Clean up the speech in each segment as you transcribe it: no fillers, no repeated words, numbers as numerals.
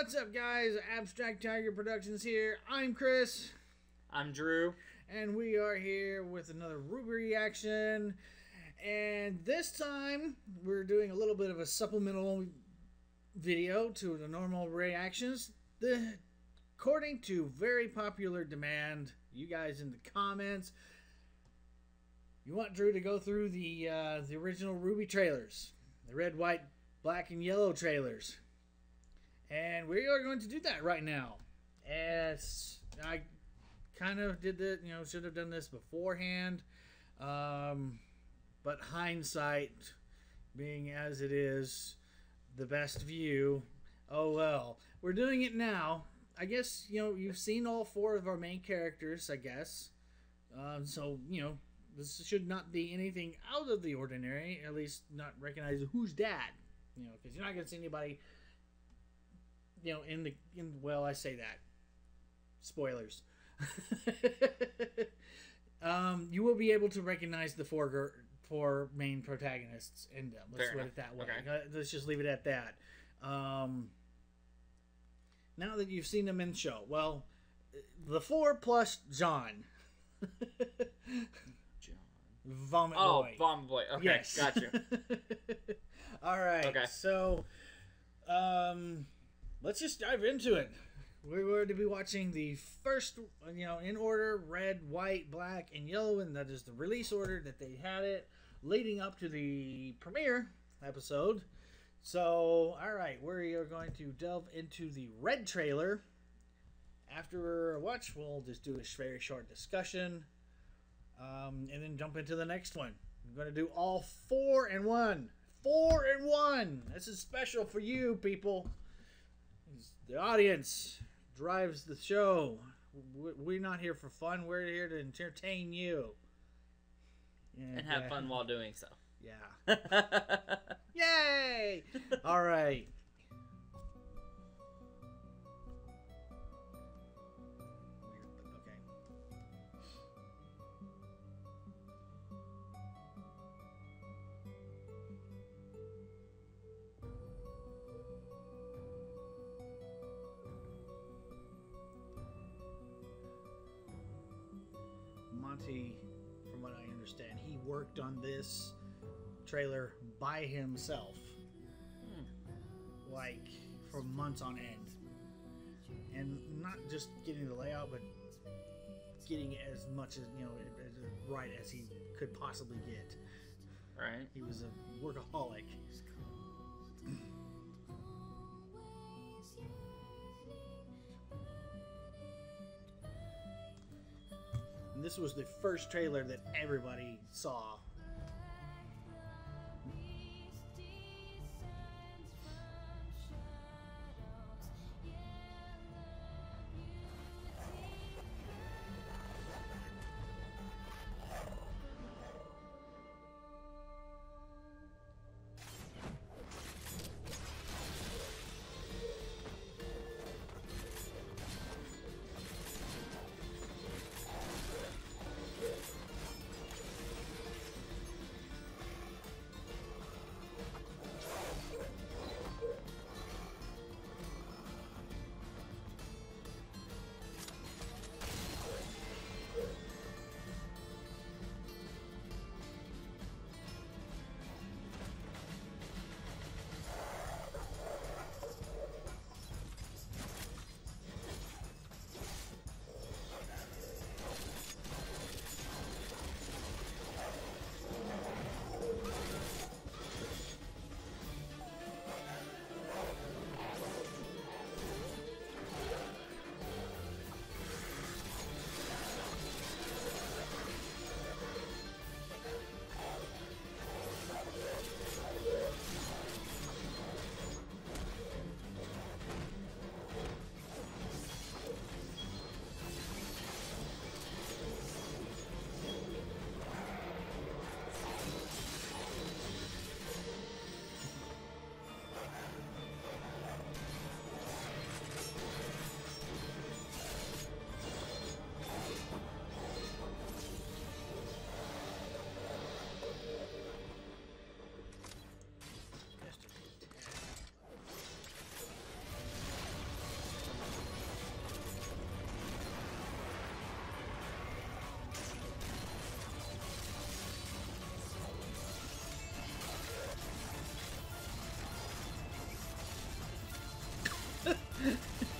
What's up, guys? Abstract Tiger Productions here. I'm Chris. I'm Drew. And we are here with another RWBY reaction. And this time, we're doing a little bit of a supplemental video to the normal reactions. According to very popular demand, you guys in the comments, you want Drew to go through the original RWBY trailers. The red, white, black, and yellow trailers. And we are going to do that right now. As I kind of did that, should have done this beforehand. But hindsight being as it is, the best view, oh well. We're doing it now. I guess, you've seen all four of our main characters, I guess. So, this should not be anything out of the ordinary. At least not recognize who's dad. Because you're not going to see anybody, well, I say that. Spoilers. You will be able to recognize the four main protagonists in them. Let's put it that way. Okay. Let's just leave it at that. Now that you've seen them in the show, well, the four plus John. Vomit Boy. Vomit Boy. Okay, yes. Gotcha. All right. Okay. So, let's just dive into it. We're going to be watching the first, in order, red, white, black, and yellow, and that is the release order that they had it, leading up to the premiere episode. So, all right, we are going to delve into the red trailer. After a watch, we'll just do a very short discussion, and then jump into the next one. I'm going to do all 4 in one. 4 in 1. This is special for you, people. The audience drives the show. We're not here for fun. We're here to entertain you. And have fun while doing so. Yeah. Yay! All right. Okay. Monty, from what I understand, he worked on this trailer by himself, like for months on end, and not just getting the layout, but getting as much as as right as he could possibly get. Right. He was a workaholic. And this was the first trailer that everybody saw.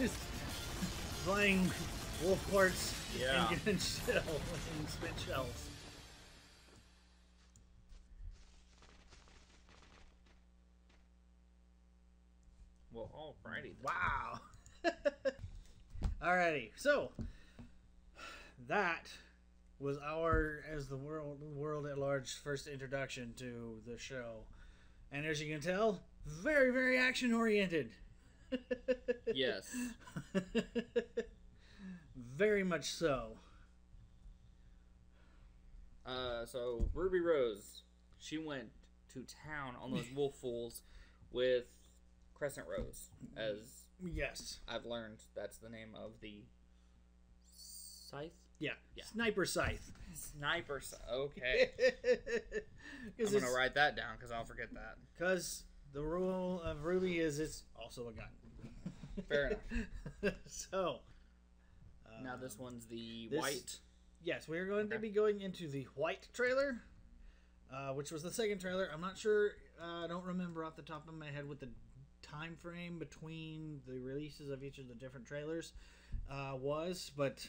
Just flying wolf quartz Yeah. and spit shells. Well, alrighty. Wow. Alrighty, so that was as the world at large first introduction to the show, and as you can tell, very, very action oriented. Yes. Very much so. So Ruby Rose, she went to town on those wolf fools with Crescent Rose, as Yes. I've learned that's the name of the scythe. Yeah. Yeah. Sniper scythe. Sniper scythe. Okay. I'm gonna write that down because I'll forget that. Because the rule of Ruby is it's also a gun. Fair enough. So. Now this one's the this- white. Yes, we are going to be going into the white trailer, which was the second trailer. I'm not sure. I don't remember off the top of my head what the time frame between the releases of each of the different trailers was, but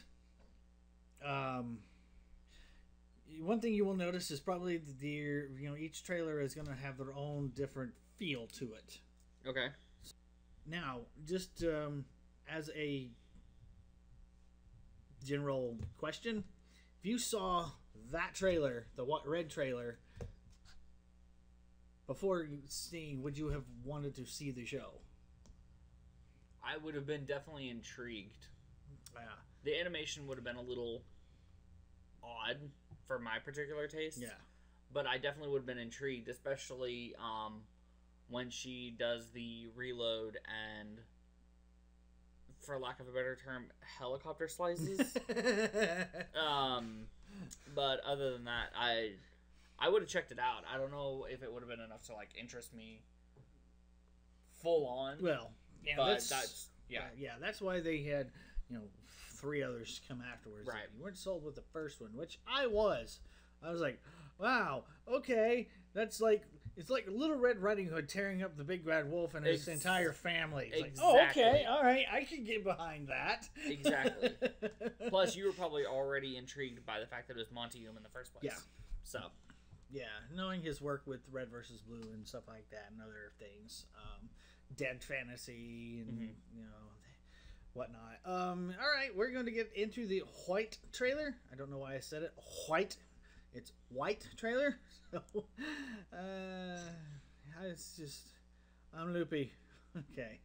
one thing you will notice is probably each trailer is going to have their own different feel to it. Okay. Now, just as a general question, if you saw that trailer, the red trailer, before seeing, would you have wanted to see the show? I would have been definitely intrigued. Yeah. The animation would have been a little odd for my particular taste. Yeah. But I definitely would have been intrigued, especially when she does the reload and, for lack of a better term, helicopter slices. But other than that, I would have checked it out. I don't know if it would have been enough to like interest me full on. Well, yeah, but that's yeah. That's why they had 3 others come afterwards. Right. You weren't sold with the first one, which I was. I was like, wow, okay, it's like Little Red Riding Hood tearing up the Big Bad Wolf and his entire family. It's like, oh, okay, all right, I can get behind that. Exactly. Plus, you were probably already intrigued by the fact that it was Montague in the first place. Yeah. So. Yeah, knowing his work with Red versus Blue and stuff like that, and other things, Dead Fantasy and whatnot. All right, we're going to get into the white trailer. I don't know why I said it white. It's white trailer. So, it's just I'm loopy. Okay,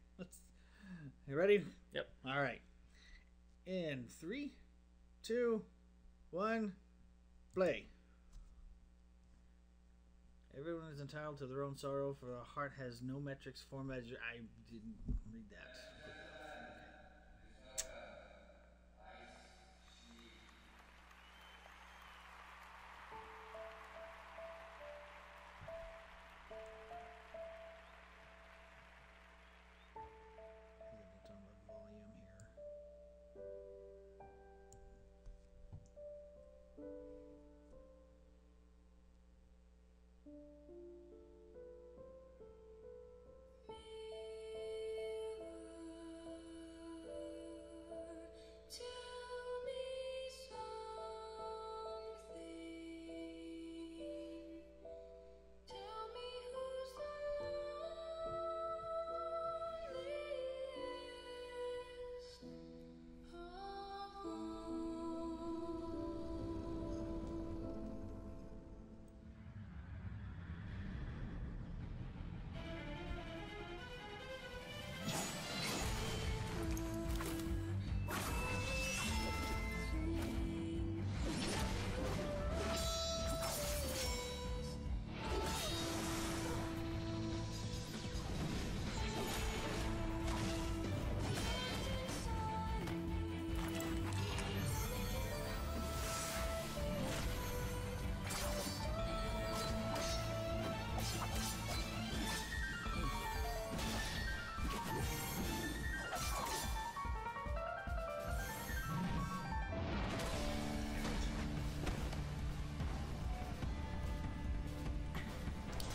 you ready? Yep. All right. In 3, 2, 1, play. Everyone is entitled to their own sorrow, for a heart has no metrics for measure. I didn't read that.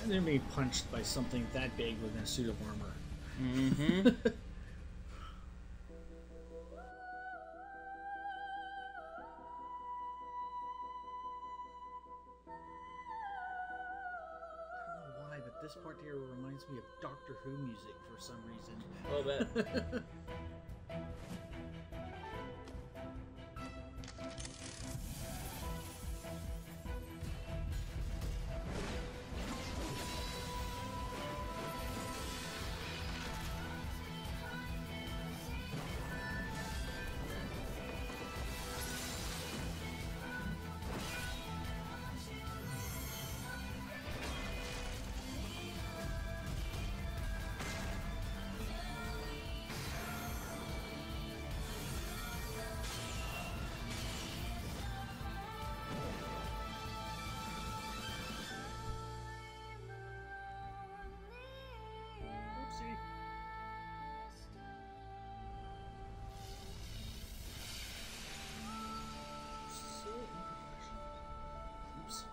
And then being punched by something that big within a suit of armor. Mm-hmm. reminds me of Doctor Who music for some reason. A little bit. Oopsie. So unprofessional. Oops.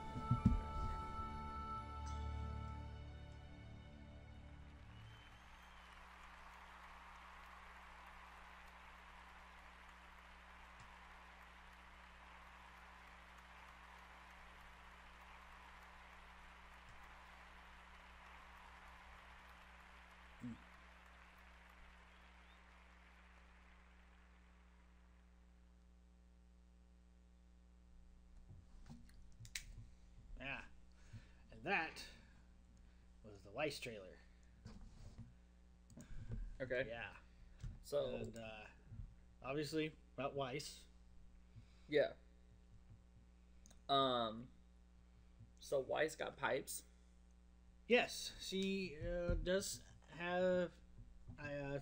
Yeah. And that was the Weiss trailer. Okay. Yeah. So And obviously about Weiss. yeah. So Weiss got pipes. Yes, she does have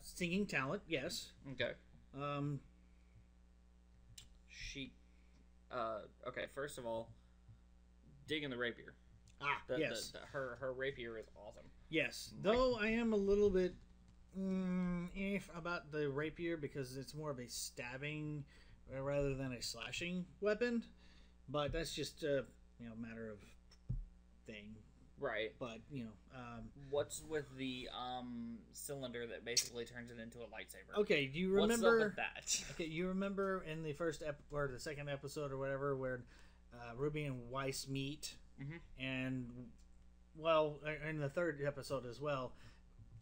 singing talent. Yes. Okay. Um. She. Okay. First of all, digging the rapier. Yes. Her rapier is awesome. Yes. Though I am a little bit if about the rapier because it's more of a stabbing rather than a slashing weapon. But that's just a matter of thing. Right. But What's with the cylinder that basically turns it into a lightsaber? okay. Do you What's remember up with that? Okay, you remember in the first or the second episode or whatever where Ruby and Weiss meet, and well, in the third episode as well,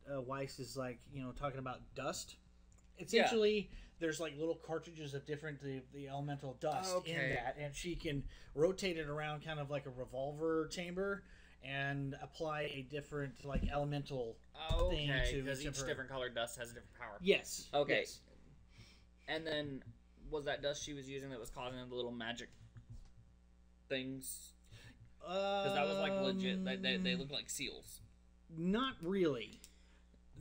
Weiss is like talking about dust. Essentially, there's like little cartridges of different the elemental dust in that, and she can rotate it around kind of like a revolver chamber and apply a different like elemental thing to because each different colored dust has a different power. Yes. Okay. Yes. And then was that dust she was using that was causing the little magic things? Because that was like legit. They look like seals. Not really.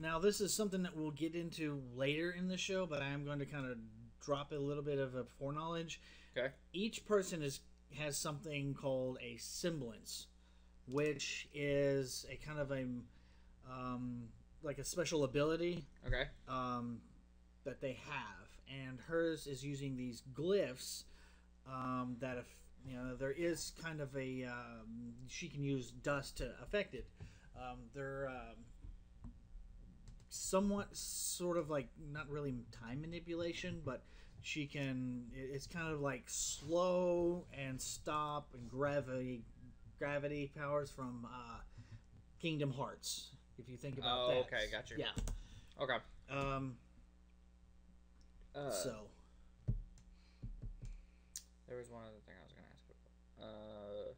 Now this is something that we'll get into later in the show, but I am going to kind of drop a little bit of a foreknowledge. Okay. Each person has something called a semblance, which is a kind of a like a special ability. Okay. That they have, and hers is using these glyphs that if there is kind of a she can use dust to affect it. They're somewhat sort of like not really time manipulation, but she can. It's kind of like slow and stop and gravity powers from Kingdom Hearts. If you think about that. Oh, okay, got you. Yeah. Okay. So there was one other thing I was going to ask about.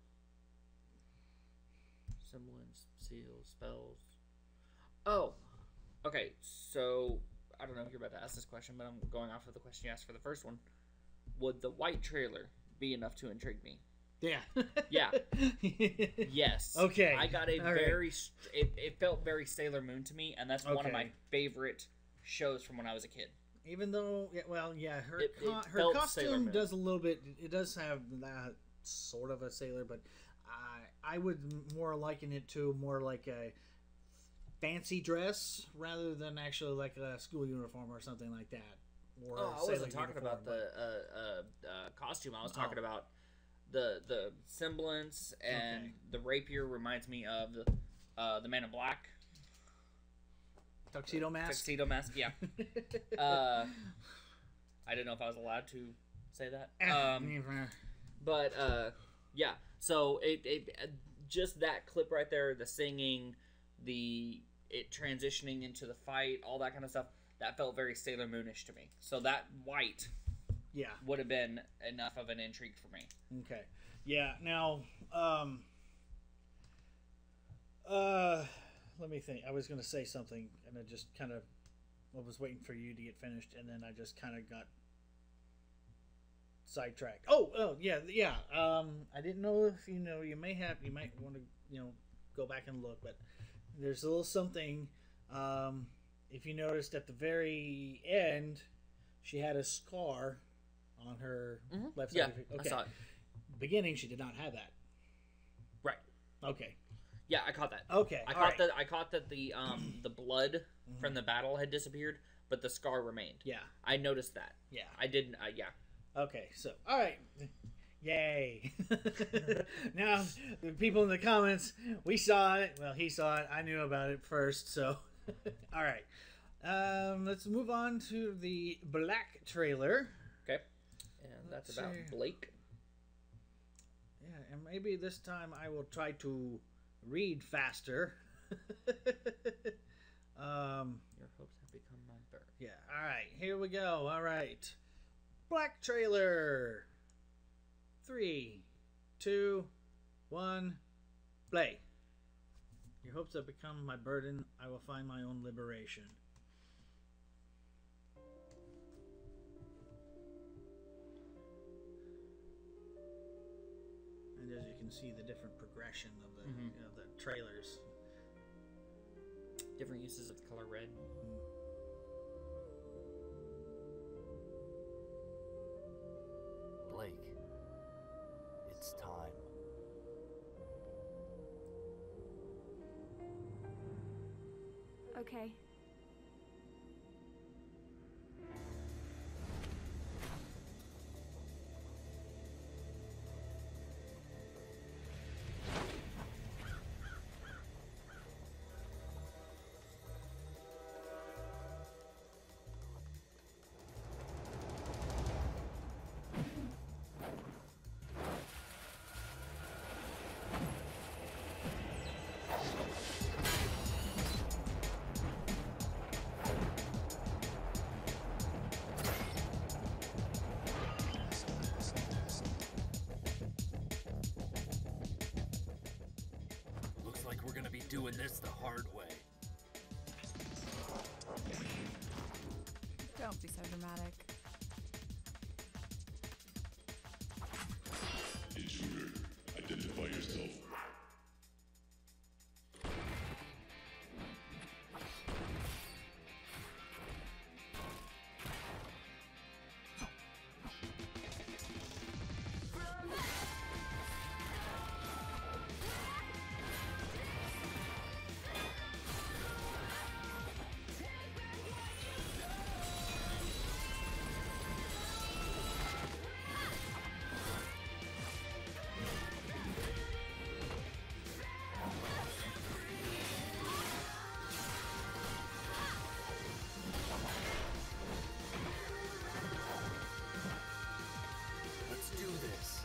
Semblance, seals, spells. Oh, okay. So I don't know if you're about to ask this question, but I'm going off of the question you asked for the first one. Would the white trailer be enough to intrigue me? yeah. Yeah. Yes. Okay. I got a All very. right. It felt very Sailor Moon to me, and that's one of my Okay. favorite shows from when I was a kid. Even though, her It her felt Sailor costume Moon. does a little bit. It does have that sort of a sailor, but I would more liken it to more like a fancy dress rather than actually like a school uniform or something like that. Or Oh, I sailor wasn't talking uniform, about the costume. I was talking about the semblance, and Okay. the rapier reminds me of the Man in Black. Tuxedo mask. Tuxedo mask, yeah. I didn't know if I was allowed to say that. But yeah. So it just that clip right there, the singing, it transitioning into the fight, all that kind of stuff, that felt very Sailor Moonish to me. So that white would have been enough of an intrigue for me. Okay. Yeah, now, let me think. I was going to say something, and I just kind of was waiting for you to get finished, and then I just kind of got sidetracked. Yeah. I didn't know if you might want to go back and look, but there's a little something. If you noticed at the very end, she had a scar on her left side. Yeah, Okay. I saw it. Beginning, she did not have that. Right. Okay. Yeah, I caught that. Okay. I caught that the blood from the battle had disappeared, but the scar remained. Yeah. I noticed that. Yeah. I didn't. Yeah. Okay. So, all right. Yay. Now, the people in the comments, we saw it. Well, he saw it. I knew about it first. So, all right. Let's move on to the Black trailer. Okay. And that's about Blake. Yeah, and maybe this time I will try to read faster. Your hopes have become my bird. Yeah, all right, here we go. All right. Black trailer. 3, 2, 1, play. Your hopes have become my burden. I will find my own liberation. And as you can see, the different progression of the the trailers. Different uses of the color red. Blake, it's time. Okay. Looks like we're gonna be doing this the hard way. Don't be so dramatic. Intruder, identify yourself. Let's do this.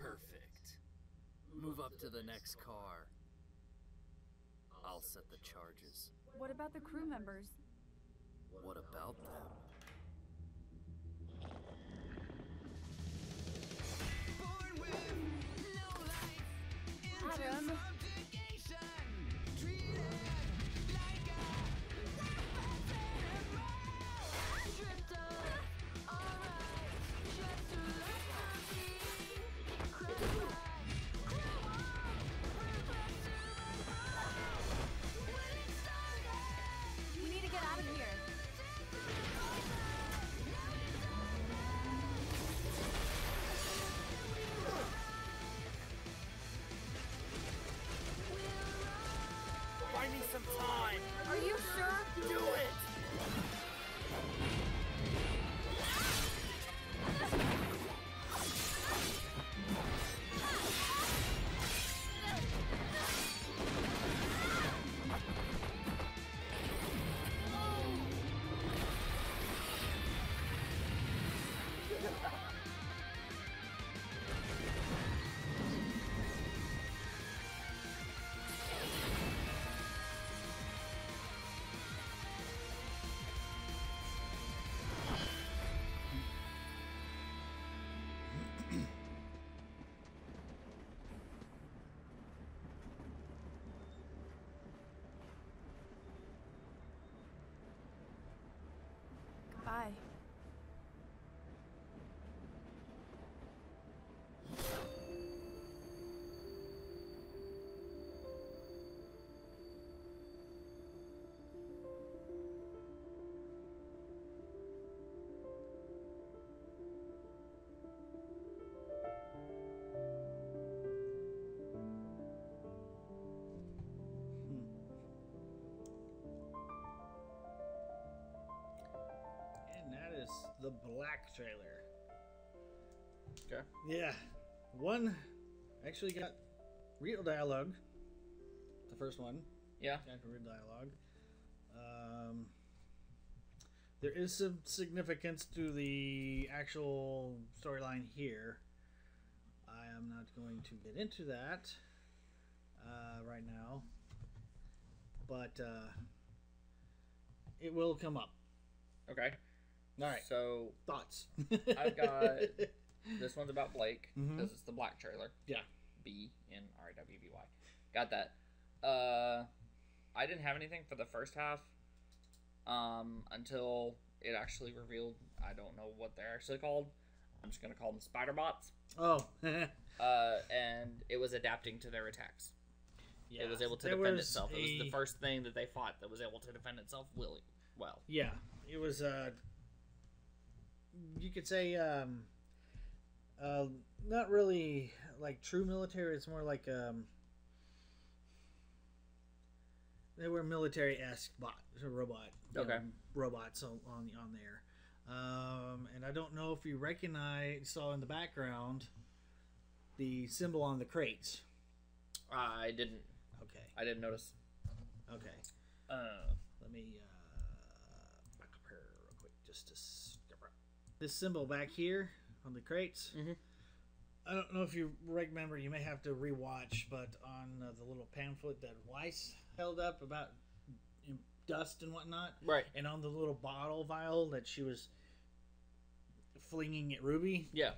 Perfect. Move up to the next car. I'll set the charges. What about the crew members? What about them? Adam. We need to get out of here. some time. Are you sure? Do it! Bye. And that is the black trailer. Okay. Yeah. One actually got real dialogue. The first one. Yeah. Got real dialogue. There is some significance to the actual storyline here. I am not going to get into that right now. But it will come up. Okay. All right. So Thoughts? I've got this one's about Blake Mhm. because it's the black trailer. Yeah. B in RWBY. Got that. I didn't have anything for the first half until it actually revealed. I don't know what they're actually called. I'm just gonna call them spider bots. Oh. And it was adapting to their attacks. Yeah. It was able to There defend was itself. It was the a- first thing that they fought that was able to defend itself well. Yeah, it was. You could say, not really like true military. It's more like they were military-esque robots on there. And I don't know if you saw in the background the symbol on the crates. I didn't. Okay. I didn't notice. Okay. Let me back up here real quick just to this symbol back here on the crates. Mhm. I don't know if you remember. You may have to rewatch, but on the little pamphlet that Weiss held up about dust and whatnot, Right. and on the little bottle vial that she was flinging at Ruby, Yeah.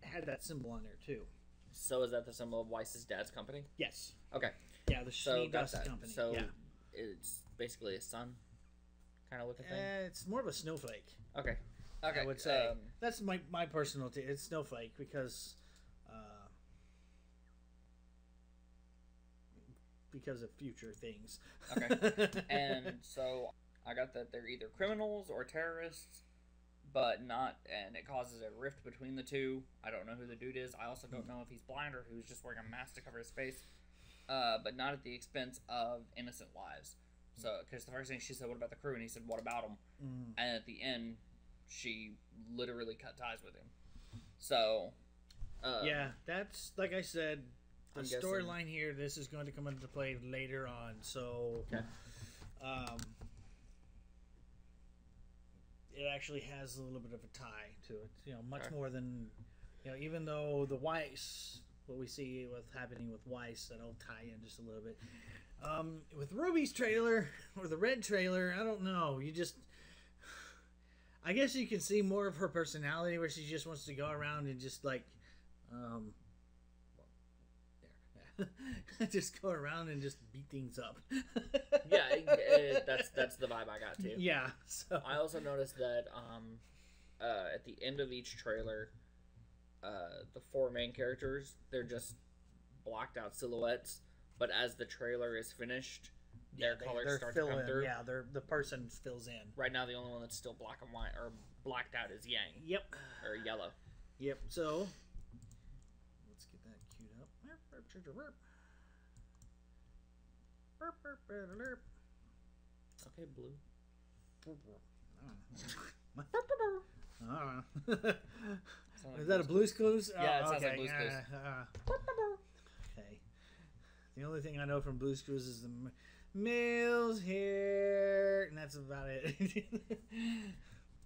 it had that symbol on there too. So is that the symbol of Weiss's dad's company? Yes. Okay. Yeah, the So Schnee got Dust that. Company. So yeah. it's basically a sun kind of looking thing. It's more of a snowflake. Okay. Okay. I would say that's my personal it's snowflake because of future things. Okay. And so I got that they're either criminals or terrorists, but not, and it causes a rift between the two. I don't know who the dude is. I also don't know if he's blind or who's just wearing a mask to cover his face, but not at the expense of innocent lives. So, because the first thing she said, "What about the crew?" And he said, "What about them?" And at the end, she literally cut ties with him. So, Yeah, that's like I said. The I'm guessing- storyline here. This is going to come into play later on. So, Okay. It actually has a little bit of a tie to it. Much Okay. more than even though the Weiss, what we see happening with Weiss, that'll tie in just a little bit. With Ruby's trailer or the red trailer, I don't know. I guess you can see more of her personality where she just wants to go around and just like, just go around and just beat things up. yeah, that's the vibe I got too. Yeah. So I also noticed that at the end of each trailer, the four main characters, they're just blocked out silhouettes. But as the trailer is finished, their colors start to come through. Yeah, the person fills in. Right now, the only one that's still black and white or blacked out is Yang. Yep. Or yellow. Yep. So let's get that queued up. Okay, blue. Is that a Blue's Clues? Yeah, it Oh, sounds like okay. Blue's Clues. Okay. The only thing I know from Blue's Clues is the Mill's here, and that's about it.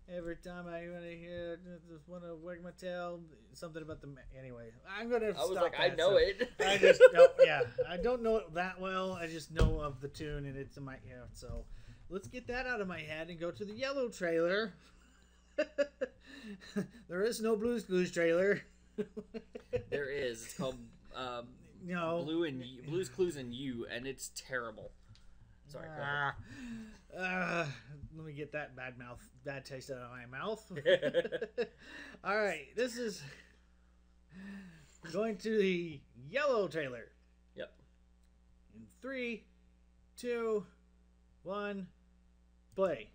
Every time I want to hear, just want to wag my tail, something about the. Anyway, I'm gonna. I was stop like, that, I know it. I just don't. Yeah, I don't know it that well. I just know of the tune, and it's in my ear. So, let's get that out of my head and go to the yellow trailer. There is no Blue's Clues trailer. There is. It's called No. Blue's Clues and You, and it's terrible. Sorry. Let me get that bad taste out of my mouth. All right, this is going to the yellow trailer. Yep. In 3, 2, 1, play.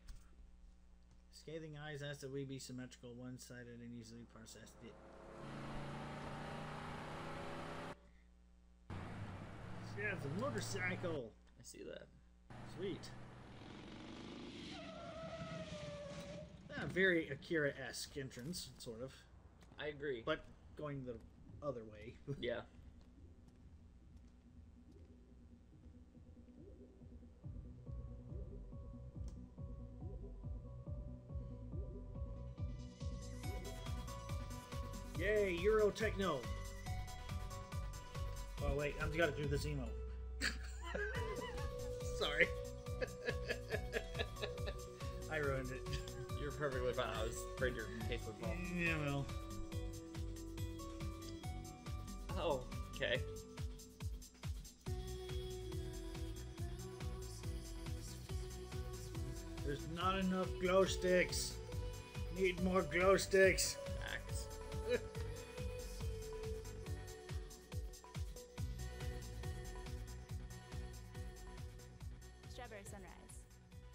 Scathing eyes asked that we be symmetrical, one-sided, and easily processed it. Yeah, it's a motorcycle. I see that. Sweet. Very Akira-esque entrance, sort of. I agree. But going the other way. Yeah. Yay, Euro Techno. Oh, wait, I've got to do this emo. Sorry. I ruined it. You're perfectly fine. I was afraid your case would fall. Yeah, well. Oh, okay. There's not enough glow sticks. Need more glow sticks. Facts. Strawberry sunrise.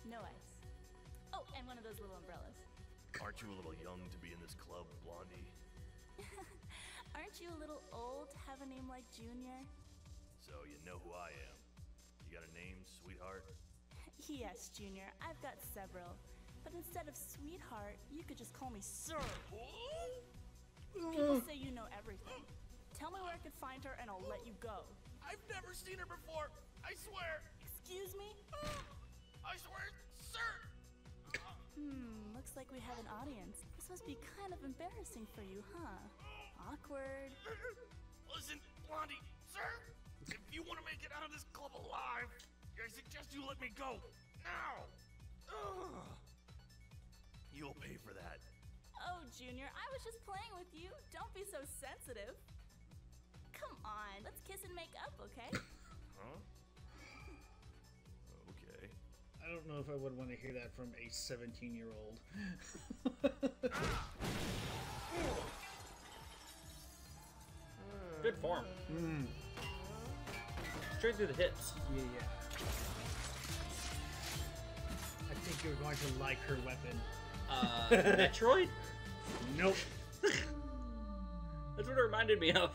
No ice. Oh, and one of those little umbrellas. Aren't you a little young to be in this club, Blondie? Aren't you a little old to have a name like Junior? So you know who I am. You got a name, sweetheart? Yes, Junior, I've got several. But instead of sweetheart, you could just call me Sir. People say you know everything. Tell me where I could find her and I'll let you go. I've never seen her before. I swear. Excuse me? I swear, sir. Looks like we have an audience. This must be kind of embarrassing for you, huh? Awkward. Listen, Blondie, sir. If you want to make it out of this club alive, I suggest you let me go now. You'll pay for that. Oh, Junior, I was just playing with you. Don't be so sensitive. Come on, let's kiss and make up, okay? Huh? Okay. I don't know if I would want to hear that from a 17-year-old. Good form. Straight through the hips. Yeah. I think you're going to like her weapon. Metroid? Nope. That's what it reminded me of.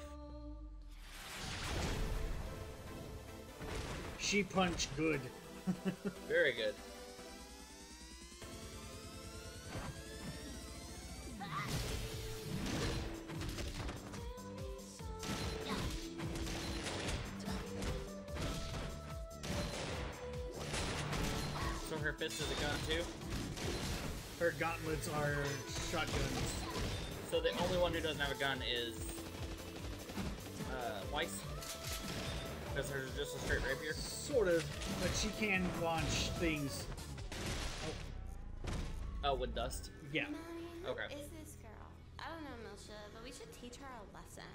She punched good. Very good. So her fist is a gun too? Her gauntlets are shotguns. So the only one who doesn't have a gun is Weiss? Because there's just a straight rapier? Sort of, but she can launch things. Oh, with dust? Yeah. Okay. Is this girl? I don't know, Milsha, but we should teach her a lesson.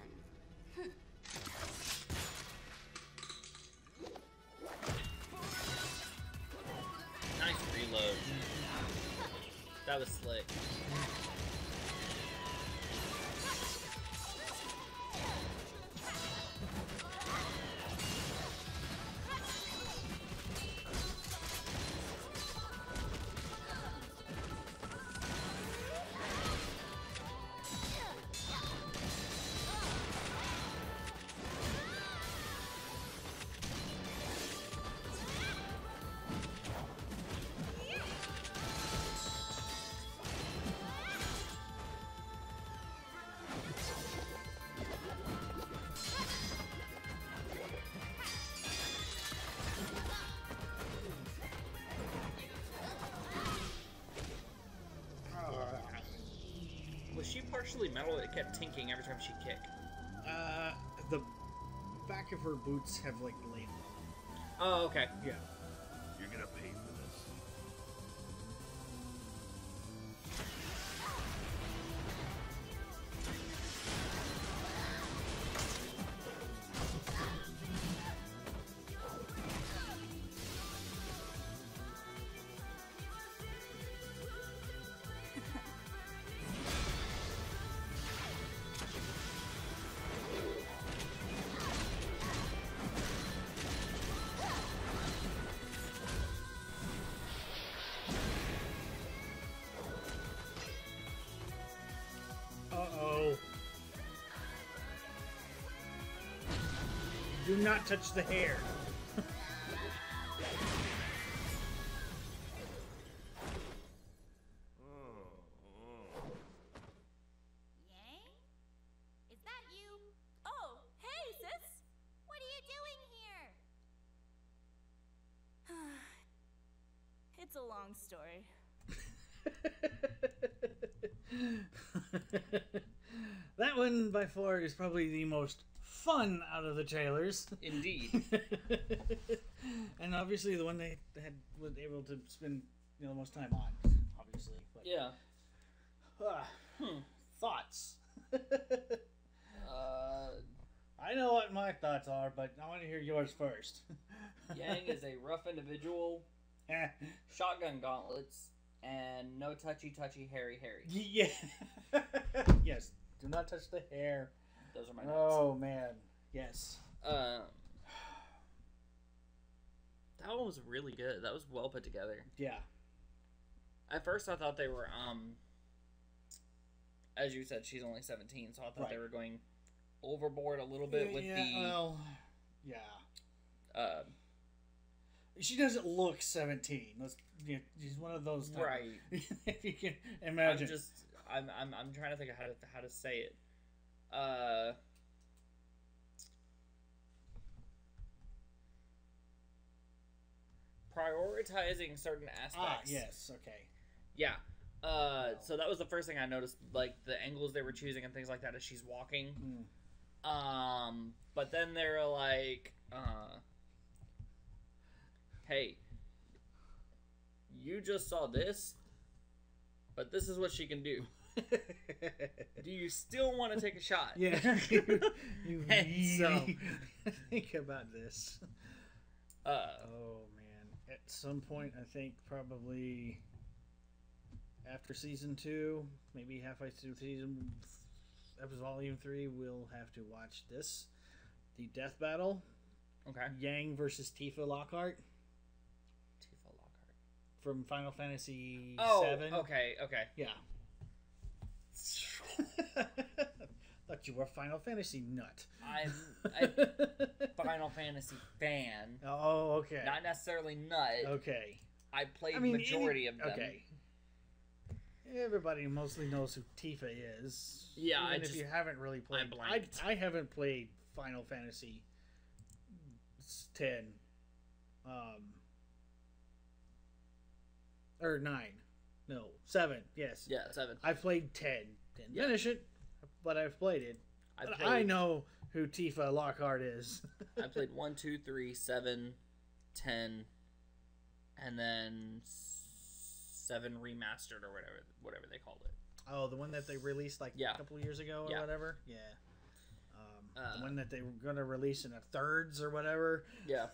Nice reload. That was slick. structurally metal? It kept tinking every time she kicked. The back of her boots have like label. Oh, okay. Yeah. You're gonna pay for this. Uh-oh. Do not touch the hair. Yang? Is that you? Oh, hey, sis! What are you doing here? It's a long story. That one, by far, is probably the most fun out of the trailers. Indeed. And obviously the one they was able to spend the most time on, obviously. But, Yeah. Thoughts? I know what my thoughts are, but I want to hear yours first. Yang is a rough individual, shotgun gauntlets, and no touchy, hairy. Yeah. Yes. Do not touch the hair. Those are my notes. Oh, man. Yes. That one was really good. That was well put together. Yeah. At first, I thought they were, as you said, she's only 17, so I thought they were going overboard a little bit with the... Well, yeah. She doesn't look 17. She's one of those type. Right. If you can imagine. I'm trying to think of how to say it. Prioritizing certain aspects. Yes, okay. Yeah. So that was the first thing I noticed, like the angles they were choosing and things like that as she's walking. But then they were like, hey, you just saw this, but this is what she can do. Do you still want to take a shot? Yeah. you so, think about this. Oh, man. At some point, I think probably after season 2, maybe halfway through season, episode volume 3, we'll have to watch this. The death battle. Okay. Yang versus Tifa Lockhart. Tifa Lockhart. From Final Fantasy Oh, 7. okay. Yeah. Thought you were a Final Fantasy nut. I'm a Final Fantasy fan. Oh, okay. Not necessarily nut. Okay. I played majority of them. Okay. Everybody mostly knows who Tifa is. Yeah, Even if you haven't really played. I haven't played Final Fantasy 10. Or 9. No, 7. Yes. Yeah, 7. I've played 10. Didn't finish it, but I've played it. I know who Tifa Lockhart is. I played 1, 2, 3, 7, 10, and then 7 remastered or whatever they called it. Oh, the one that they released a couple years ago or whatever? Yeah. The one that they were going to release in a thirds or whatever. Yeah.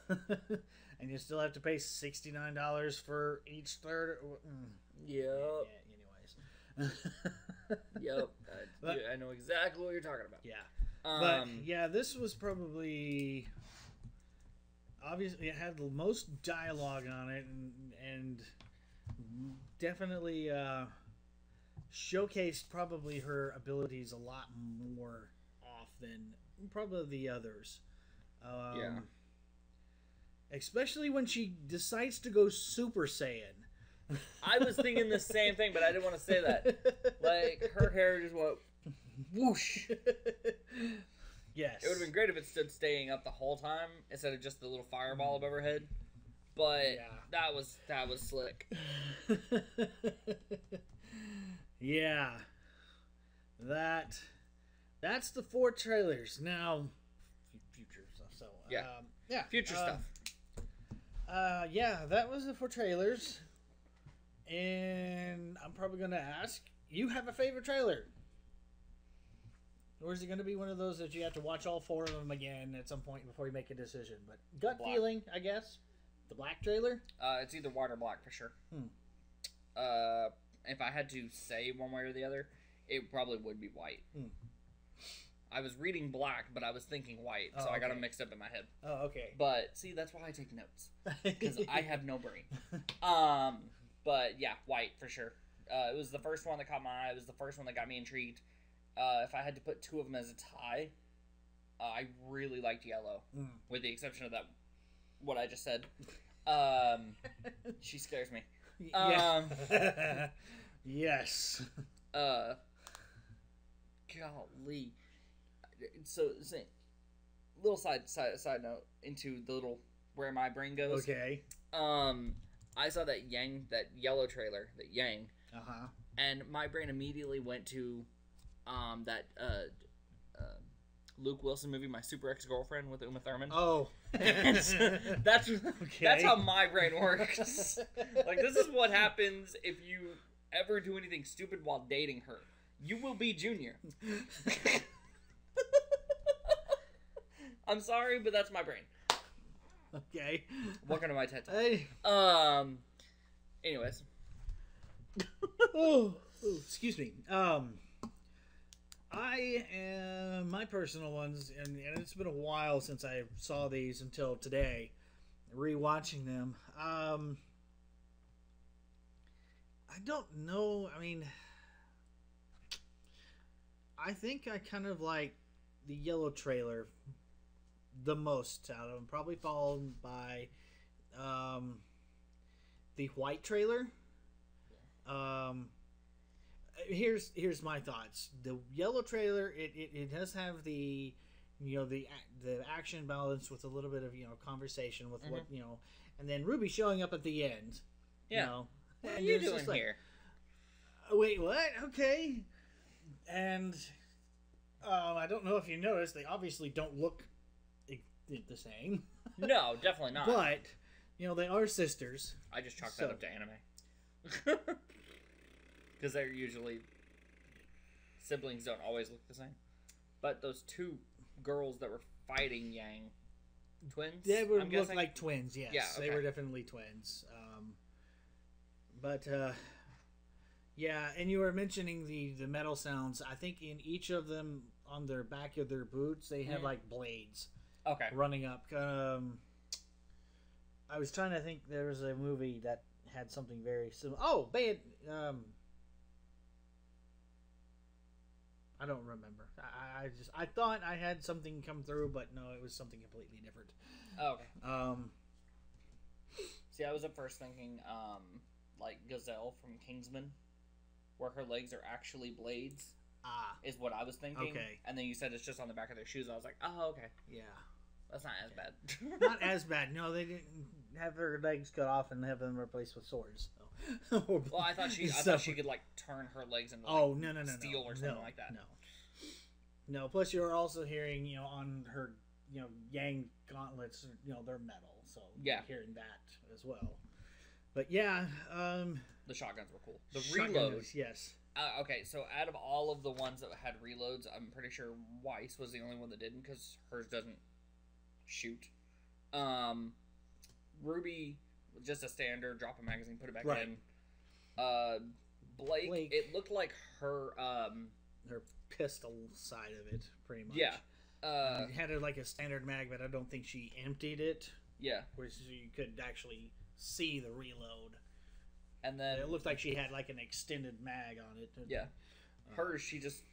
And you still have to pay $69 for each third. Yep. Yeah, anyways. Yep. I know exactly what you're talking about. Yeah. But, yeah, this was probably... Obviously, it had the most dialogue on it and definitely showcased probably her abilities a lot more off than probably the others. Yeah. Especially when she decides to go Super Saiyan. I was thinking the same thing, but I didn't want to say that. Like, her hair just went whoosh. Yes. It would have been great if it stood staying up the whole time instead of just the little fireball above her head. But that was slick. Yeah. that's the 4 trailers. Now, future stuff. So yeah, future stuff. Yeah, that was the 4 trailers. And I'm probably going to ask, you have a favorite trailer? Or is it going to be one of those that you have to watch all 4 of them again at some point before you make a decision? But gut feeling, I guess. The black trailer? It's either white or black for sure. If I had to say one way or the other, it probably would be white. I was reading black, but I was thinking white, so I got them mixed up in my head. Oh, okay. But see, that's why I take notes, because I have no brain. But yeah, white for sure. It was the first one that caught my eye. It was the first one that got me intrigued. If I had to put 2 of them as a tie, I really liked yellow, with the exception of that what I just said. She scares me. Yes. Golly. So, little side note into the little where my brain goes. Okay. I saw that yellow trailer, that Yang. And my brain immediately went to that Luke Wilson movie, My Super Ex-Girlfriend, with Uma Thurman. Oh. That's how my brain works. Like, this is what happens if you ever do anything stupid while dating her. You will be Junior. I'm sorry, but that's my brain. Okay. Welcome to my TED Talk. Hey. Anyways. Excuse me. My personal ones, and it's been a while since I saw these until today, rewatching them. I don't know. I mean, I think I kind of like the yellow trailer the most out of them, probably followed by the white trailer. Here's my thoughts. The yellow trailer, it does have the the action balance with a little bit of conversation with what and then Ruby showing up at the end. What are you doing here? Wait, what? Okay. And I don't know if you noticed, they obviously don't look the same. No, definitely not. But they are sisters. I just chalked that up to anime. Because they're usually siblings don't always look the same. But those 2 girls that were fighting Yang, twins. They would look like twins. Yes, yeah, okay. They were definitely twins. Yeah, and you were mentioning the metal sounds. I think in each of them, on their back of their boots, they had like blades. Okay. Running up. I was trying to think. There was a movie that had something very similar. Oh, I don't remember. I thought I had something come through, but no, it was something completely different. Oh, okay. See, I was at first thinking like Gazelle from Kingsman, where her legs are actually blades. Is what I was thinking. Okay. And then you said it's just on the back of their shoes. I was like, oh, okay. Yeah. That's not as bad. Not as bad. No, they didn't have their legs cut off and have them replaced with swords. So. Well, I thought she could like turn her legs into no, steel or something like that. No. Plus, you're also hearing on her Yang gauntlets. They're metal, so you're hearing that as well. But yeah, the shotguns were cool. The reloads, yes. Okay, so out of all of the ones that had reloads, I'm pretty sure Weiss was the only one that didn't, because hers doesn't shoot. Ruby, just a standard, drop a magazine, put it back in. Blake, it looked like her pistol side of it, pretty much. Yeah. It had like a standard mag, but I don't think she emptied it. Yeah. Which you could actually see the reload. And then it looked like she had like an extended mag on it. Yeah. Hers, she just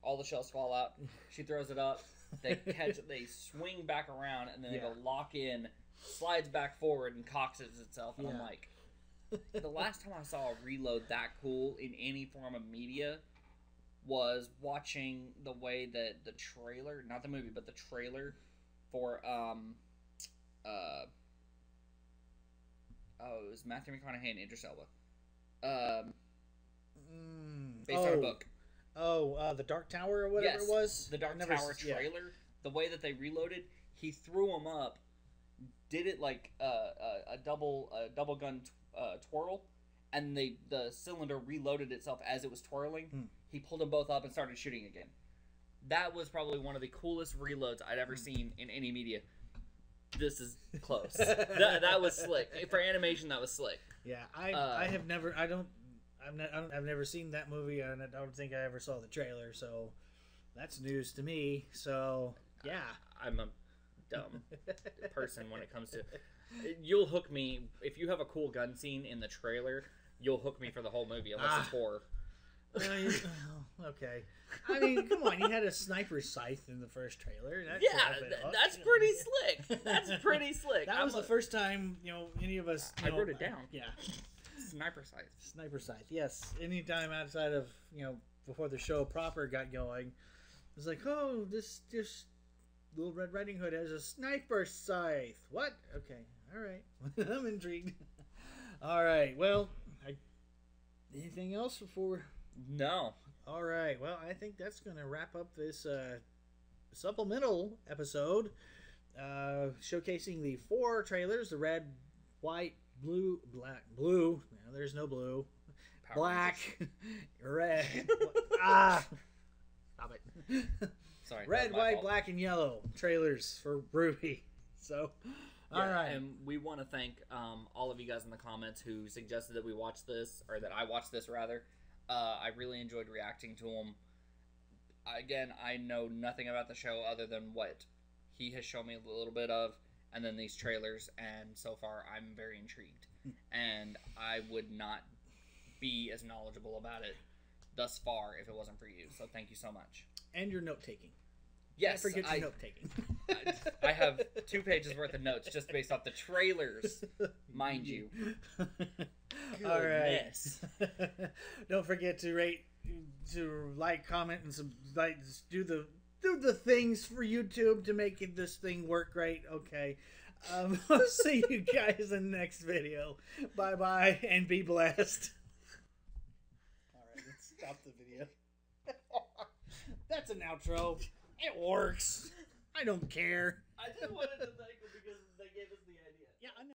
all the shells fall out. She throws it up. They catch it. They swing back around, and then they go lock in, slides back forward, and cocks itself. And I'm like, the last time I saw a reload that cool in any form of media was watching the way that the trailer, not the movie, but the trailer for it was Matthew McConaughey and Idris Elba. Based on a book. Oh, the Dark Tower or whatever Yes, it was? the Dark Never Tower yeah. trailer. The way that they reloaded, he threw them up, did it like a double gun twirl, and the cylinder reloaded itself as it was twirling. He pulled them both up and started shooting again. That was probably one of the coolest reloads I'd ever seen in any media. This is close. that was slick. For animation, that was slick. Yeah, I've never seen that movie, and I don't think I ever saw the trailer, so that's news to me. So yeah, I'm a dumb person when it comes to. You'll hook me if you have a cool gun scene in the trailer. You'll hook me for the whole movie unless it's horror. Okay. I mean, come on. You had a sniper scythe in the first trailer. That's pretty slick. That's pretty slick. That was the first time, any of us... I wrote it down. Yeah. Sniper scythe. Sniper scythe, yes. Anytime outside of, before the show proper got going, it's like, oh, this Little Red Riding Hood has a sniper scythe. What? Okay. All right. I'm intrigued. All right. Well, anything else before... No. All right. Well, I think that's going to wrap up this supplemental episode showcasing the 4 trailers, the red, white, blue, black, blue. No, there's no blue. Power Black, red. Stop it. Sorry. Red, white, fault. black, and yellow trailers for RWBY. So, all right. And we want to thank all of you guys in the comments who suggested that we watch this, or that I watch this, rather. I really enjoyed reacting to them. Again, I know nothing about the show other than what he has shown me a little bit of, and then these trailers, and so far I'm very intrigued. And I would not be as knowledgeable about it thus far if it wasn't for you. So thank you so much. And your note-taking. Yes, Don't forget your note-taking. I have 2 pages worth of notes just based off the trailers, mind you. All right. Goodness. Don't forget to rate, to like, comment, and do the things for YouTube to make this thing work right. Okay. I'll see you guys in the next video. Bye bye and be blessed. All right, let's stop the video. That's an outro. It works. I don't care. I just wanted to thank them because they gave us the idea. Yeah, I know.